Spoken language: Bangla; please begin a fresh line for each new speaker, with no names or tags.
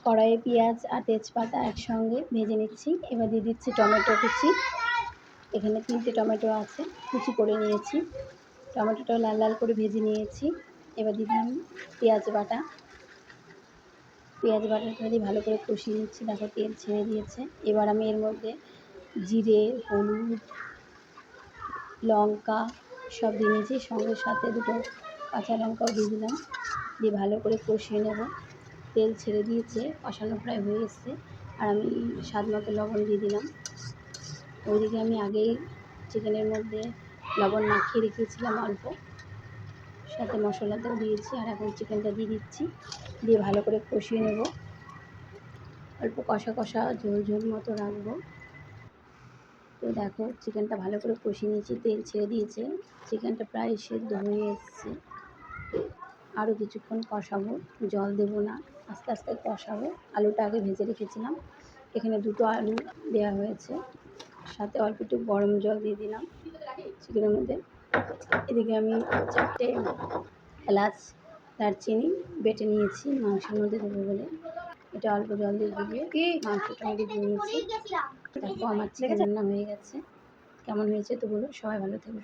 কড়াইয়ে পেঁয়াজ আর তেজপাতা একসঙ্গে ভেজে নিচ্ছি। এবার দিয়ে দিচ্ছি টমেটো কুচি। এখানে 3টে টমেটো আছে, কুচি করে নিয়েছি। টমেটোটা লাল লাল করে ভেজে নিয়েছি। এবার দিয়ে দিলাম পেঁয়াজ বাটা। পেঁয়াজ বাটাটা দিয়ে ভালো করে কষিয়ে নিচ্ছি। দেখো তেল ছেড়ে দিয়েছে। এবার আমি এর মধ্যে জিরে, হলুদ, লঙ্কা সব দিয়ে নিয়েছি, সঙ্গে সাথে 2টো কাঁচা লঙ্কাও দিয়ে দিলাম। দিয়ে ভালো করে কষিয়ে নেব। তেল ছেড়ে দিয়েছে, কষানো প্রায় হয়ে এসছে। আর আমি স্বাদ মতো লবণ দিয়ে দিলাম। ওইদিকে আমি আগেই চিকেনের মধ্যে লবণ মাখিয়ে রেখেছিলাম অল্প, সাথে মশলাটাও দিয়েছি। আর এখন চিকেনটা দিয়ে দিচ্ছি, দিয়ে ভালো করে কষিয়ে নেব। অল্প কষা কষা ঝোল ঝোল মতো রাখবো। তো দেখো চিকেনটা ভালো করে কষিয়ে নিয়েছি, তেল ছেড়ে দিয়েছে, চিকেনটা প্রায় সেদ্ধ হয়ে এসছে। আরও কিছুক্ষণ কষাবো, জল দেবো না, আস্তে আস্তে কষাবো। আলুটা আগে ভেজে রেখেছিলাম, এখানে 2টো আলু দেওয়া হয়েছে, সাথে অল্প একটু গরম জল দিয়ে দিলাম চিকেনের মধ্যে। এদিকে আমি 4টে এলাচ, দারচিনি বেটে নিয়েছি মাংসের মধ্যে দেবো বলে। এটা অল্প জল দিয়ে মাংসটার মধ্যে দিয়ে নিয়েছি। দেখো আমার চিকেন রান্না হয়ে গেছে। কেমন হয়েছে তো বলো। সবাই ভালো থাকবে।